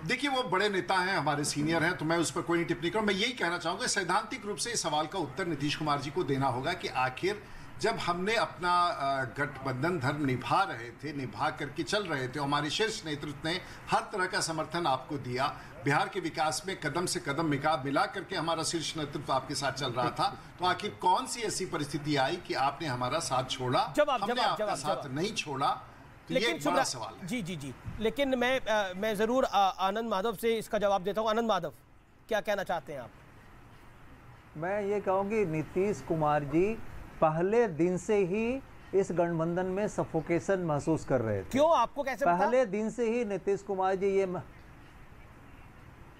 देखिए, वो बड़े नेता हैं, हमारे सीनियर हैं, तो मैं उस पर कोई टिप्पणी करूं। मैं यही कहना चाहूंगा, सैद्धांतिक रूप से इस सवाल का उत्तर नीतीश कुमार जी को देना होगा कि आखिर जब हमने अपना गठबंधन धर्म निभा रहे थे, निभा करके चल रहे थे, हमारे शीर्ष नेतृत्व ने हर तरह का समर्थन आपको दिया, बिहार के विकास में कदम से कदम मिला करके हमारा शीर्ष नेतृत्व आपके साथ चल रहा था, तो आखिर कौन सी ऐसी परिस्थिति आई कि आपने हमारा साथ छोड़ा? हमने आपका साथ नहीं छोड़ा। लेकिन ये बड़ा सवाल है। जी, लेकिन मैं जरूर आनंद माधव से इसका जवाब देता हूं। आनंद माधव, क्या कहना चाहते हैं आप? मैं ये कहूँगी नीतीश कुमार जी पहले दिन से ही इस गठबंधन में सफोकेशन महसूस कर रहे थे। क्यों, आपको कैसे पहले दिन से ही नीतीश कुमार जी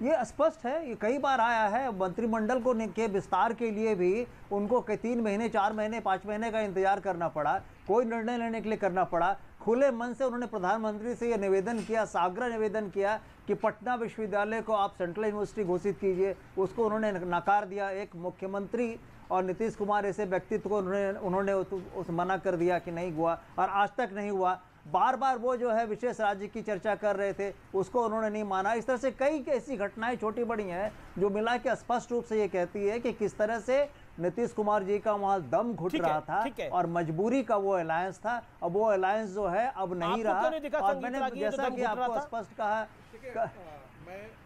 ये स्पष्ट है, ये कई बार आया है। मंत्रिमंडल को के विस्तार के लिए भी उनको 3 महीने 4 महीने 5 महीने का इंतजार करना पड़ा, कोई निर्णय लेने के लिए करना पड़ा। खुले मन से उन्होंने प्रधानमंत्री से यह निवेदन किया, साग्रह निवेदन किया कि पटना विश्वविद्यालय को आप सेंट्रल यूनिवर्सिटी घोषित कीजिए, उसको उन्होंने नकार दिया। एक मुख्यमंत्री और नीतीश कुमार ऐसे व्यक्तित्व को उन्होंने मना कर दिया कि नहीं हुआ, और आज तक नहीं हुआ। बार बार वो जो है विशेष राज्य की चर्चा कर रहे थे, उसको उन्होंने नहीं माना। इस तरह से कई ऐसी घटनाएं छोटी बड़ी हैं जो मिला के स्पष्ट रूप से ये कहती है कि किस तरह से नीतीश कुमार जी का वहां दम घुट रहा था और मजबूरी का वो अलायंस था। अब वो अलायंस जो है अब नहीं रहा। और मैंने जैसा कि आपको स्पष्ट कहा,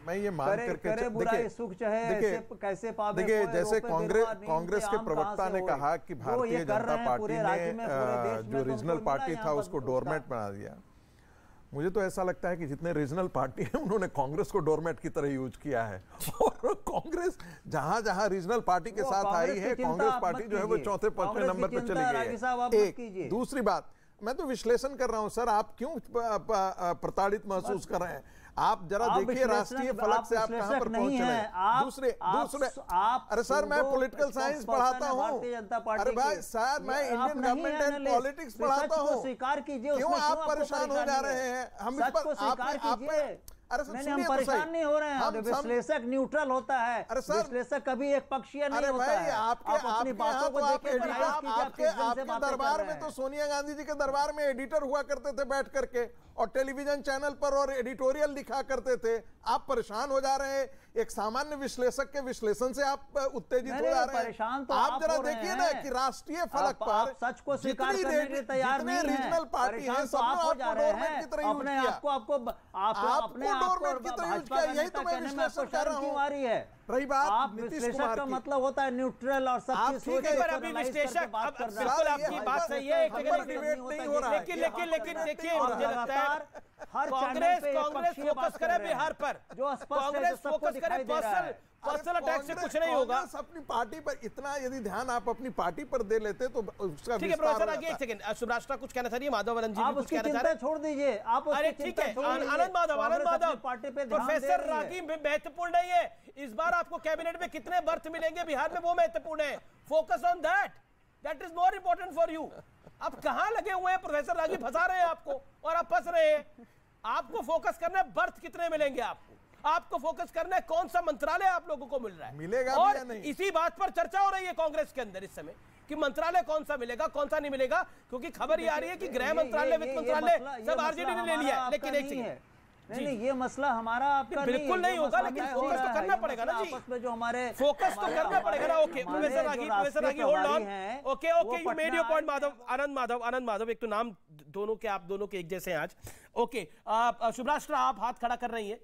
मैं ये मान करके बुराई सुख चाहे कैसे पावे। देखिए, जैसे कांग्रेस के प्रवक्ता ने कहा कि भारतीय जनता पार्टी ने जो रीजनल पार्टी था उसको डोरमेट बना दिया। मुझे तो ऐसा लगता है कि जितने रीजनल पार्टी है उन्होंने कांग्रेस को डोरमेट की तरह यूज किया है, और कांग्रेस जहां जहां रीजनल पार्टी के साथ आई है, कांग्रेस पार्टी जो है वो चौथे पांचवें नंबर पर चली गई है। एक दूसरी बात, मैं तो विश्लेषण कर रहा हूं सर, आप क्यों प्रताड़ित महसूस कर रहे हैं? आप जरा देखिए राष्ट्रीय फलक से आप कहां पर पहुंच रहे हैं। दूसरे अरे सर, मैं पॉलिटिकल साइंस पढ़ाता हूं। अरे भाई साहब, मैं इंडियन गवर्नमेंट एंड पॉलिटिक्स पढ़ाता हूं। स्वीकार कीजिए, क्यों आप परेशान हो जा रहे हैं? हम इस पर हम परेशान नहीं हो रहे हैं। विश्लेषक न्यूट्रल होता है, विश्लेषक कभी एक पक्षीय नहीं होता है। आपके दरबार में तो सोनिया गांधी जी के दरबार में एडिटर हुआ करते थे बैठ करके, और टेलीविजन चैनल पर और एडिटोरियल लिखा करते थे। आप परेशान हो जा रहे हैं, एक सामान्य विश्लेषक के विश्लेषण से आप उत्तेजित हो जा रहे हैं। तो आप जरा देखिए ना कि राष्ट्रीय फलक पर सच को स्वीकार करने के लिए तैयार नहीं है। रीजनल पार्टी है, सब हो जा रहे हैं अपने यही तो मैं विश्लेषण कर रहा हूं। रही बात विश्लेषक का मतलब होता है न्यूट्रल और सबकी सोच पर अभी विश्लेषक बिल्कुल आपकी बात सही है, लेकिन देखिए, मुझे लगता है कांग्रेस फोकस करे बिहार पर, कांग्रेस फोकस करे पर्सनल अटैक से कुछ नहीं होगा। अपनी पार्टी पर इतना यदि ध्यान आप अपनी पार्टी पर दे लेते तो उसका ठीक है। प्रोफेसर आगे एक सेकंड, सुभ्राष्ट्रा कुछ कहना चाह रही है, माधव आनंद जी कुछ कहना चाह रहे हैं, छोड़ दीजिए आप। अरे ठीक है, आनंद माधव पार्टी पे प्रोफेसर रागी महत्वपूर्ण नहीं है। इस बार आपको कैबिनेट में कितने बर्थ मिलेंगे बिहार में, वो महत्वपूर्ण है। Focus on that is more important for you. आप कहां लगे हुए हैं? प्रोफेसर रागी फंसा रहे हैं आपको और आप फंस रहे हैं। आपको फोकस करना है बर्थ कितने मिलेंगे आपको फोकस करना है कौन सा मंत्रालय आप लोगों को मिल रहा है, मिलेगा और या नहीं। इसी बात पर चर्चा हो रही है कांग्रेस के अंदर इस समय कि मंत्रालय कौन सा मिलेगा कौन सा नहीं मिलेगा, क्योंकि खबर ये आ रही है कि गृह मंत्रालय, वित्त मंत्रालय सब आरजेडी ने ले लिया है। लेकिन एक सेकंड, नहीं, ये मसला हमारा आपका बिल्कुल नहीं होगा, लेकिन फोकस तो करना पड़ेगा ना जी। आपस में जो हमारे फोकस तो करना पड़ेगा ना। Okay professor Ragi hold on. Okay you made your point. Anand Madhav एक तो नाम दोनों के, आप दोनों के एक जैसे हैं आज। ओके सुभ्राष्ट्रा, आप हाथ खड़ा कर रही हैं।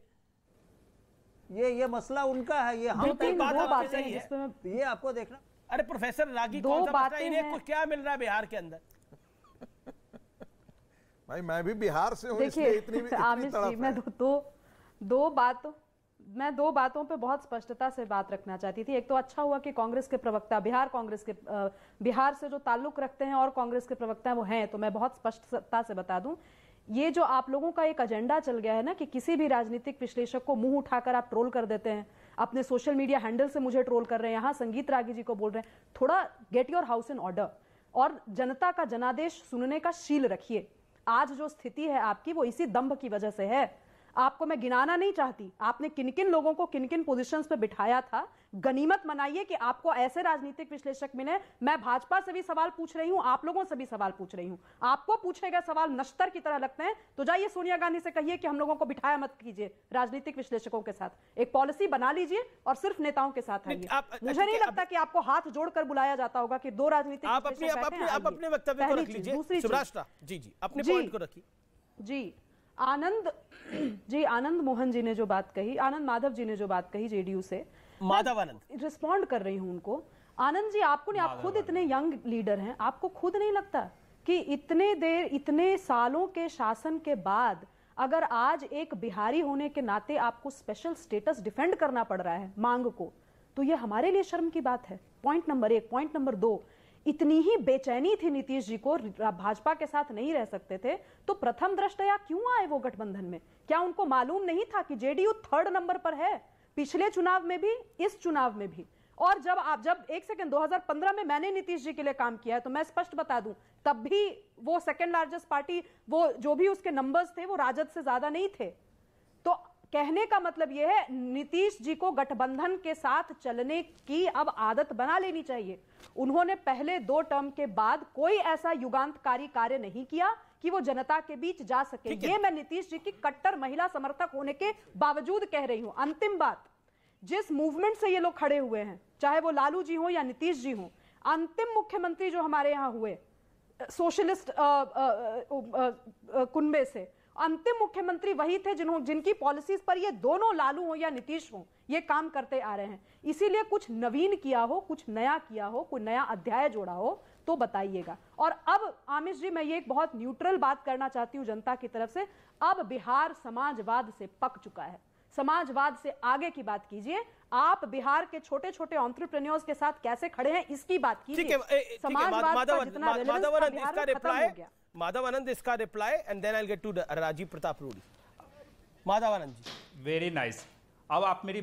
ये मसला उनका है, ये हम बात सही है, ये आपको देखना। अरे प्रोफेसर रागी, कौन सा मसला, इन्हें कुछ क्या मिल रहा है बिहार के अंदर? भाई मैं भी बिहार से हूं, इसलिए इतनी आमिर जी, मैं दो बातों पे बहुत स्पष्टता से बात रखना चाहती थी। एक तो अच्छा हुआ कि कांग्रेस के प्रवक्ता बिहार से जो ताल्लुक रखते हैं और कांग्रेस के प्रवक्ता वो हैं, तो मैं बहुत स्पष्टता से बता दूं, ये जो आप लोगों का एक एजेंडा चल गया है ना कि किसी भी राजनीतिक विश्लेषक को मुंह उठाकर आप ट्रोल कर देते हैं, अपने सोशल मीडिया हैंडल से मुझे ट्रोल कर रहे हैं, यहाँ संगीत रागी जी को बोल रहे हैं, थोड़ा get your house in order और जनता का जनादेश सुनने का शील रखिए। आज जो स्थिति है आपकी वो इसी दंभ की वजह से है। आपको मैं गिनाना नहीं चाहती, आपने किन किन लोगों को किन किन पोजीशंस पे बिठाया था। गनीमत मनाइए कि आपको ऐसे राजनीतिक विश्लेषक मिले। मैं भाजपा से भी सवाल पूछ रही हूं, आप लोगों से भी सवाल पूछ रही हूं। आपको पूछे गए सवाल नश्तर की तरह लगते हैं तो जाइए सोनिया गांधी से कहिए कि हम लोगों को बिठाया मत कीजिए राजनीतिक विश्लेषकों के साथ, एक पॉलिसी बना लीजिए और सिर्फ नेताओं के साथ आइए। मुझे नहीं लगता कि आपको हाथ जोड़कर बुलाया जाता होगा कि दो राजनीतिक आप अपने वक्तव्य को रख लीजिए। दूसरी जी अपने पॉइंट को रखिए। जी आनंद मोहन जी ने जो बात कही, आनंद माधव जी ने जो बात कही जेडीयू से, माधव आनंद रिस्पॉन्ड कर रही हूं उनको। आनंद जी, आपको नहीं, आप खुद इतने यंग लीडर हैं, आपको खुद नहीं लगता कि इतने सालों के शासन के बाद अगर आज एक बिहारी होने के नाते आपको स्पेशल स्टेटस डिफेंड करना पड़ रहा है मांग को, तो ये हमारे लिए शर्म की बात है। Point number 1। पॉइंट नंबर 2, इतनी ही बेचैनी थी नीतीश जी को, भाजपा के साथ नहीं रह सकते थे, तो प्रथम दृष्टया क्यों आए वो गठबंधन में? क्या उनको मालूम नहीं था कि जेडीयू 3rd नंबर पर है, पिछले चुनाव में भी, इस चुनाव में भी? और जब 2015 में मैंने नीतीश जी के लिए काम किया है, तो मैं स्पष्ट बता दूं, तब भी वो 2nd लार्जेस्ट पार्टी, वो जो भी उसके नंबर्स थे वो राजद से ज्यादा नहीं थे। तो कहने का मतलब यह है, नीतीश जी को गठबंधन के साथ चलने की अब आदत बना लेनी चाहिए। उन्होंने पहले 2 टर्म के बाद कोई ऐसा युगांतकारी कार्य नहीं किया कि वो जनता के बीच जा सके। ये मैं नीतीश जी की कट्टर महिला समर्थक होने के बावजूद कह रही हूं। अंतिम बात, जिस मूवमेंट से ये लोग खड़े हुए हैं, चाहे वो लालू जी हो या नीतीश जी हो, अंतिम मुख्यमंत्री जो हमारे यहां हुए सोशलिस्ट कुनबे से, अंतिम मुख्यमंत्री वही थे जिनकी पॉलिसीज पर ये दोनों, लालू हो या नीतीश हो, ये काम करते आ रहे हैं। इसीलिए कुछ नवीन किया हो, कुछ नया किया हो, कोई नया अध्याय जोड़ा हो तो बताइएगा। और अब आमिष जी, मैं ये एक बहुत न्यूट्रल बात करना चाहती हूँ जनता की तरफ से, अब बिहार समाजवाद से पक चुका है। समाजवाद से आगे की बात कीजिए। आप बिहार के छोटे छोटे एंटरप्रेन्योर्स के साथ कैसे खड़े हैं इसकी बात कीजिए। समाजवाद का जितना रेलेवेंस बिहार में खत्म हो गया। माधव आनंद, इसका reply and then I will get to Rajiv Pratap Rudy. Madhav Anand ji, very nice. अब आप मेरी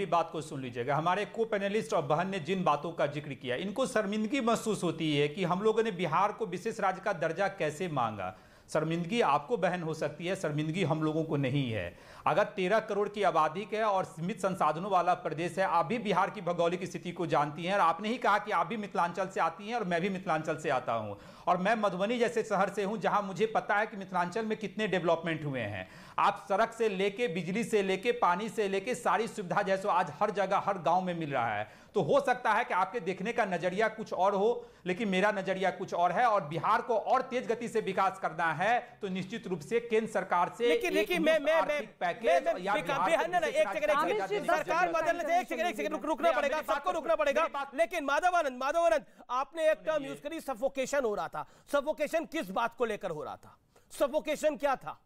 बात को सुन लीजिएगा। हमारे को पैनलिस्ट और बहन ने जिन बातों का जिक्र किया, इनको शर्मिंदगी महसूस होती है कि हम लोगों ने बिहार को विशेष राज्य का दर्जा कैसे मांगा। शर्मिंदगी आपको बहन हो सकती है, शर्मिंदगी हम लोगों को नहीं है। अगर 13 करोड़ की आबादी का और सीमित संसाधनों वाला प्रदेश है, आप भी बिहार की भौगोलिक स्थिति को जानती हैं, और आपने ही कहा कि आप भी मिथिलांचल से आती हैं और मैं भी मिथिलांचल से आता हूं, और मैं मधुबनी जैसे शहर से हूं जहां मुझे पता है कि मिथिलांचल में कितने डेवलपमेंट हुए हैं। आप सड़क से लेके, बिजली से लेके, पानी से लेके सारी सुविधा जैसो आज हर जगह हर गांव में मिल रहा है। तो हो सकता है कि आपके देखने का नजरिया कुछ और हो, लेकिन मेरा नजरिया कुछ और है। और बिहार को और तेज गति से विकास करना है तो निश्चित रूप से केंद्र सरकार से सरकार बदलने से एक सेकंड रुकना पड़ेगा, सबको रुकना पड़ेगा। लेकिन माधव आनंद, आपने एक टर्म यूज करी, सफोकेशन हो रहा था। सफोकेशन किस बात को लेकर हो रहा था? सफोकेशन क्या था?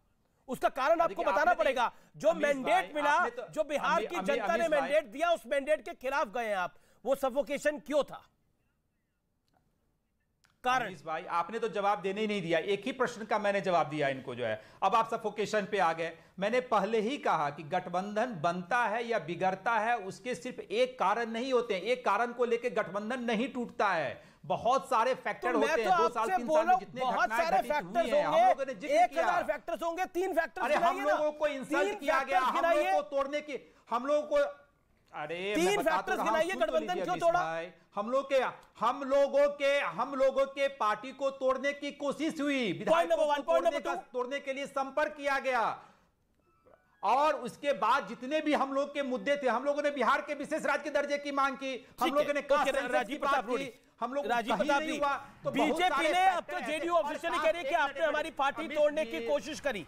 उसका कारण आपको बताना पड़ेगा। जो मैंडेट मिला, जो बिहार की जनता ने मैंडेट दिया, उस मैंडेट के खिलाफ गए आप। वो सफोकेशन क्यों था? कारण भाई आपने तो जवाब देने ही नहीं दिया। एक ही प्रश्न का मैंने जवाब दिया इनको जो है, अब आप सफोकेशन पे आ गए। मैंने पहले ही कहा कि गठबंधन बनता है या बिगड़ता है उसके सिर्फ एक कारण नहीं होते हैं, एक कारण को लेकर गठबंधन नहीं टूटता है, बहुत सारे फैक्टर होते हैं। 2 साल 3 साल में जितने बहुत सारे फैक्टर्स होंगे, हम लोगों ने 1000 फैक्टर्स होंगे, 3 फैक्टर्स। अरे हम लोगों को इंसल्ट किया गया, हम लोगों को तोड़ने की, हम लोगों को, अरे 3 फैक्टर्स गिनाइए, गठबंधन क्यों तोड़ा? हम लोगों के पार्टी को तोड़ने की कोशिश हुई, विधायकों को तोड़ने के लिए संपर्क किया गया, और उसके बाद जितने भी हम लोग के मुद्दे थे, हम लोगों ने बिहार के विशेष राज्य के दर्जे की मांग की, हम लोगों ने राजीव प्रताप रूडी, हम लोग राजीव प्रताप जी, तो बीजेपी ने, अब तो जेडीयू ऑफिशियली कह रही है कि आपने हमारी पार्टी तोड़ने की कोशिश करी।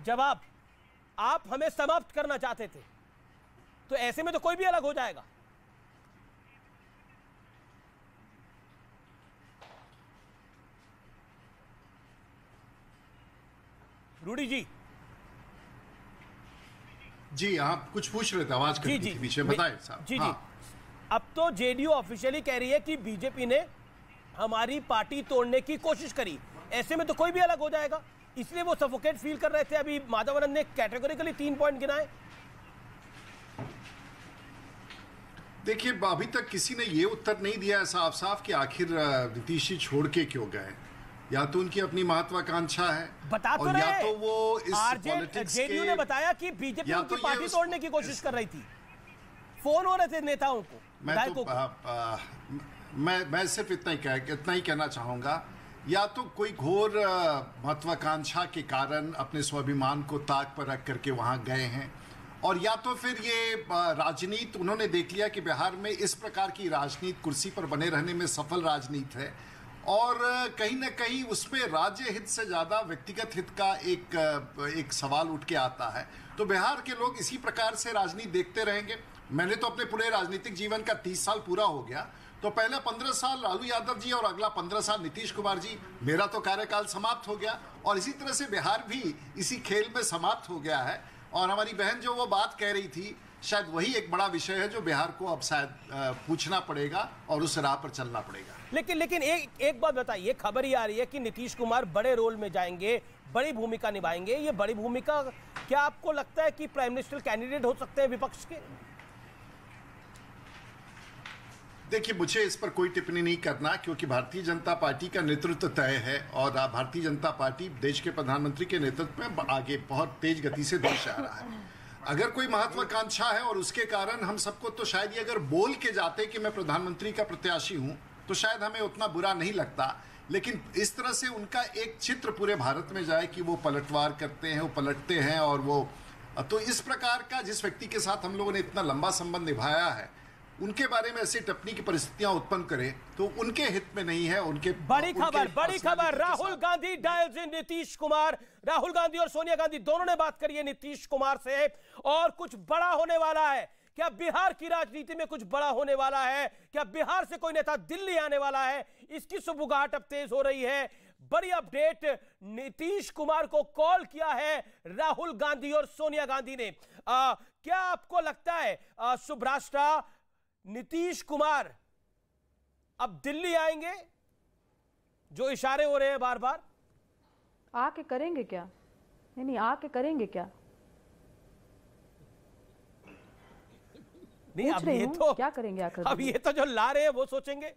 जवाब, आप हमें समाप्त करना चाहते थे, तो ऐसे में तो कोई भी अलग हो जाएगा। रूडी जी, जी आप कुछ पूछ रहे थे, आवाज कट गई थी पीछे, बताएं साहब। जी जी, अब तो जेडीयू ऑफिशियली कह रही है कि बीजेपी ने हमारी पार्टी तोड़ने की कोशिश करी, ऐसे में तो कोई भी अलग हो जाएगा, इसलिए वो सफोकेट फील कर रहे थे। अभी माधव आनंद ने कैटेगोरिकली 3 पॉइंट गिनाए। देखिए, अभी तक किसी ने ये उत्तर नहीं दिया है साफ साफ कि आखिर नीतीश जी छोड़ के क्यों गए। या तो उनकी अपनी महत्वाकांक्षा है, बता तो और रहे, या तो वो इस पॉलिटिक्स जेडीयू ने बताया कि बीजेपी उनकी तो पार्टी तोड़ने की कोशिश कर रही थी, फोन हो रहे थे नेताओं को, विधायकों को। मैं सिर्फ इतना ही कहना चाहूंगा, या तो कोई घोर महत्वाकांक्षा के कारण अपने स्वाभिमान को ताक पर रख करके वहां गए हैं, और या तो फिर ये राजनीति उन्होंने देख लिया कि बिहार में इस प्रकार की राजनीति कुर्सी पर बने रहने में सफल राजनीति है, और कहीं ना कहीं उसमें राज्य हित से ज़्यादा व्यक्तिगत हित का एक सवाल उठ के आता है। तो बिहार के लोग इसी प्रकार से राजनीति देखते रहेंगे। मैंने तो अपने पूरे राजनीतिक जीवन का 30 साल पूरा हो गया, तो पहले 15 साल लालू यादव जी और अगला 15 साल नीतीश कुमार जी, मेरा तो कार्यकाल समाप्त हो गया, और इसी तरह से बिहार भी इसी खेल में समाप्त हो गया है। और हमारी बहन जो वो बात कह रही थी, शायद वही एक बड़ा विषय है जो बिहार को अब शायद पूछना पड़ेगा और उस राह पर चलना पड़ेगा। लेकिन एक बात बताइए, खबर ही आ रही है कि नीतीश कुमार बड़े रोल में जाएंगे, बड़ी भूमिका निभाएंगे। ये बड़ी भूमिका क्या आपको लगता है कि प्राइम मिनिस्टर कैंडिडेट हो सकते हैं विपक्ष के? देखिए, मुझे इस पर कोई टिप्पणी नहीं करना, क्योंकि भारतीय जनता पार्टी का नेतृत्व तय है, और भारतीय जनता पार्टी देश के प्रधानमंत्री के नेतृत्व में आगे बहुत तेज गति से देश आ रहा है। अगर कोई महत्वाकांक्षा है और उसके कारण हम सबको, तो शायद ये अगर बोल के जाते कि मैं प्रधानमंत्री का प्रत्याशी हूं, तो शायद हमें उतना बुरा नहीं लगता। लेकिन इस तरह से उनका एक चित्र पूरे भारत में जाए कि वो पलटवार करते हैं, वो पलटते हैं, और वो तो इस प्रकार का जिस व्यक्ति के साथ हम लोगों ने इतना लंबा संबंध निभाया है, उनके बारे में ऐसी टिप्पणी की परिस्थितियां उत्पन्न करें तो उनके हित में नहीं है। बड़ी खबर राहुल गांधी डायल्स इन नीतीश कुमार। राहुल गांधी और सोनिया गांधी दोनों ने बात करी है नीतीश कुमार से, और कुछ बड़ा होने वाला है। क्या बिहार की राजनीति में कुछ बड़ा होने वाला है? क्या बिहार से कोई नेता दिल्ली आने वाला है? इसकी सुबुगाहट अब तेज हो रही है। बड़ी अपडेट, नीतीश कुमार को कॉल किया है राहुल गांधी और सोनिया गांधी ने। क्या आपको लगता है सुब्राष्ट्रा, नीतीश कुमार अब दिल्ली आएंगे? जो इशारे हो रहे हैं बार बार, आके करेंगे क्या? नहीं, आके करेंगे क्या? नहीं, अब ये तो क्या करेंगे आकर? अब ये तो जो ला रहे हैं वो सोचेंगे।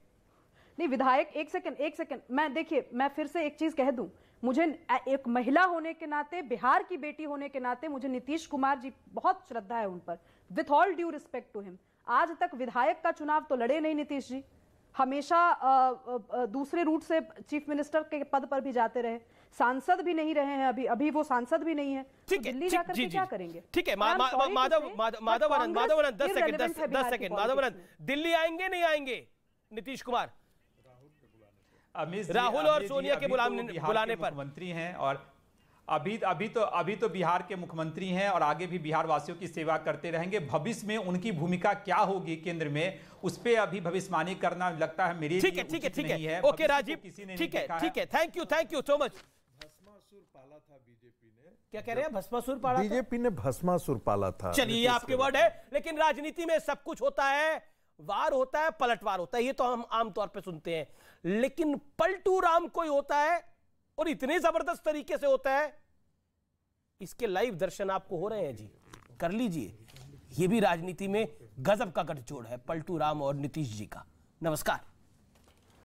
नहीं, विधायक एक सेकंड, मैं देखिए, मैं फिर से एक चीज कह दूं, मुझे एक महिला होने के नाते, बिहार की बेटी होने के नाते, मुझे नीतीश कुमार जी बहुत श्रद्धा है उन पर, with all due respect to him. आज तक विधायक का चुनाव तो लड़े नहीं नीतीश जी, हमेशा दूसरे रूट से चीफ मिनिस्टर के पद पर भी जाते रहे, सांसद भी नहीं रहे हैं, अभी वो सांसद भी नहीं है। तो दिल्ली जाकर के क्या करेंगे? ठीक है, माधवानंद 10 सेकंड, माधवानंद, दिल्ली आएंगे नहीं आएंगे नीतीश कुमार? राहुल और सोनिया के बुलाने पर मंत्री हैं, और अभी तो बिहार के मुख्यमंत्री हैं और आगे भी बिहार वासियों की सेवा करते रहेंगे। भविष्य में उनकी भूमिका क्या होगी केंद्र में, उस पे अभी भविष्यवाणी करना लगता है मेरे ठीक है। ओके राजीव, ठीक है, thank you so much. Bhasmasur पाला था बीजेपी ने। क्या कह रहे हैं? भस्मासुर पाला? बीजेपी ने भस्मासुर पाला था। चलिए, ये आपके वर्ड है, लेकिन राजनीति में सब कुछ होता है, वार होता है, पलटवार होता है, ये तो हम आमतौर पे सुनते हैं। लेकिन पलटू राम कोई होता है, और इतने जबरदस्त तरीके से होता है, इसके लाइव दर्शन आपको हो रहे हैं जी, कर लीजिए। ये भी राजनीति में गजब का गठजोड़ है, पलटू राम और नीतीश जी का। नमस्कार।